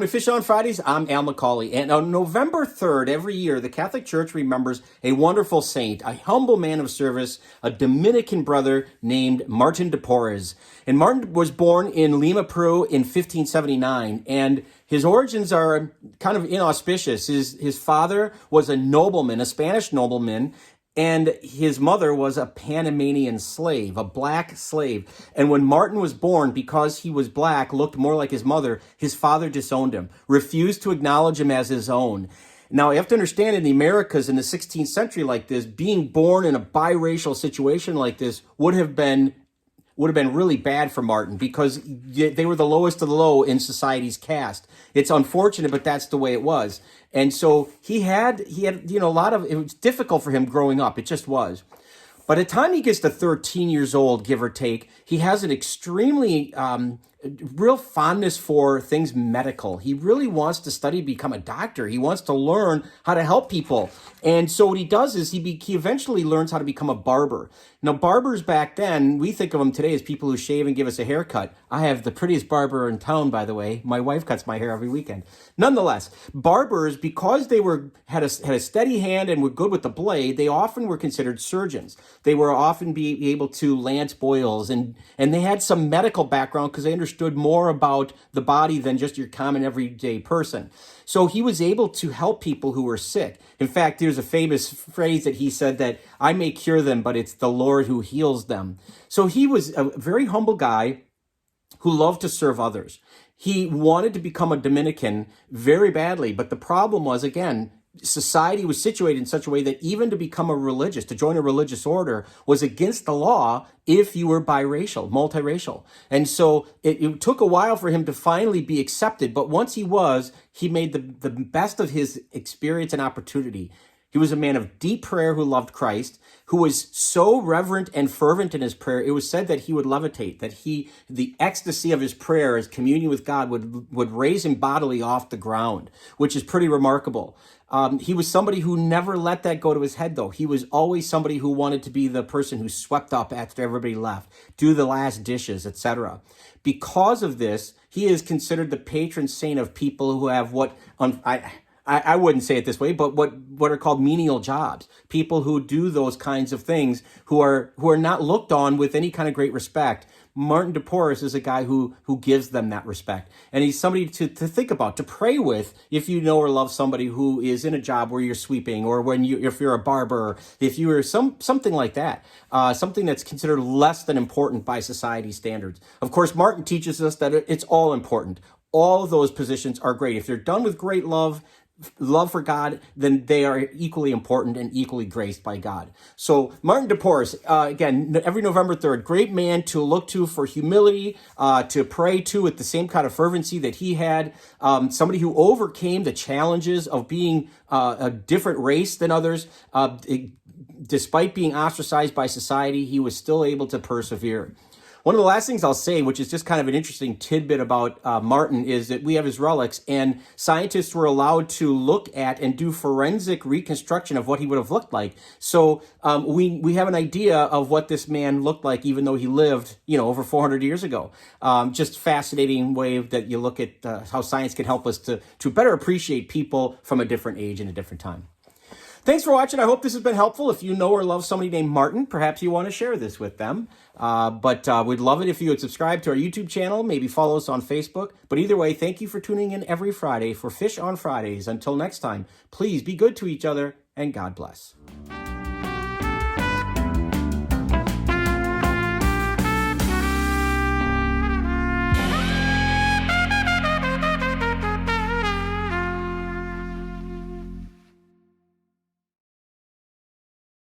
to Fish on Fridays. I'm Al McCauley. And on November 3rd, every year, the Catholic Church remembers a wonderful saint, a humble man of service, a Dominican brother named Martin de Porres. And Martin was born in Lima, Peru in 1579. And his origins are kind of inauspicious. His father was a nobleman, a Spanish nobleman, and his mother was a Panamanian slave, a black slave. And when Martin was born, because he was black, looked more like his mother, his father disowned him, refused to acknowledge him as his own. Now, you have to understand, in the Americas in the 16th century like this, being born in a biracial situation like this would have been really bad for Martin, because they were the lowest of the low in society's caste. It's unfortunate, but that's the way it was. And so he had, a lot of, it was difficult for him growing up. It just was. By the time he gets to 13 years old, give or take, he has an extremely real fondness for things medical. He really wants to study, become a doctor. He wants to learn how to help people. And so what he does is he eventually learns how to become a barber. Now, barbers back then, we think of them today as people who shave and give us a haircut. I have the prettiest barber in town, by the way. My wife cuts my hair every weekend. Nonetheless, barbers, because they had a steady hand and were good with the blade, they often were considered surgeons. They were often be able to lance boils, and they had some medical background because they understood more about the body than just your common everyday person. So he was able to help people who were sick. In fact, there's a famous phrase that he said that I may cure them, but it's the Lord who heals them. So he was a very humble guy who loved to serve others. He wanted to become a Dominican very badly, but the problem was, again, society was situated in such a way that even to become to join a religious order, was against the law if you were biracial, multiracial. And so it took a while for him to finally be accepted. But once he made the best of his experience and opportunity. He was a man of deep prayer who loved Christ, who was so reverent and fervent in his prayer. It was said that he would levitate, that the ecstasy of his prayer, his communion with God, would raise him bodily off the ground, which is pretty remarkable. He was somebody who never let that go to his head, though. He was always somebody who wanted to be the person who swept up after everybody left, do the last dishes, etc. Because of this, he is considered the patron saint of people who have I wouldn't say it this way, but what are called menial jobs. People who do those kinds of things, who are not looked on with any kind of great respect. Martin de Porres is a guy who gives them that respect. And he's somebody to think about, to pray with, if you know or love somebody who is in a job where you're sweeping, or if you're a barber, if you are something like that, something that's considered less than important by society standards. Of course, Martin teaches us that it's all important. All of those positions are great. If they're done with great love for God, then they are equally important and equally graced by God. So Martin de Porres, again, every November 3rd, great man to look to for humility, to pray to with the same kind of fervency that he had, somebody who overcame the challenges of being a different race than others. Despite being ostracized by society, he was still able to persevere. One of the last things I'll say, which is just kind of an interesting tidbit about Martin, is that we have his relics, and scientists were allowed to look at and do forensic reconstruction of what he would have looked like. So we have an idea of what this man looked like, even though he lived, over 400 years ago. Just fascinating way that you look at how science can help us to better appreciate people from a different age and a different time. Thanks for watching. I hope this has been helpful. If you know or love somebody named Martin, perhaps you want to share this with them. But we'd love it if you would subscribe to our YouTube channel, maybe follow us on Facebook. But either way, thank you for tuning in every Friday for Fish on Fridays. Until next time, please be good to each other, and God bless.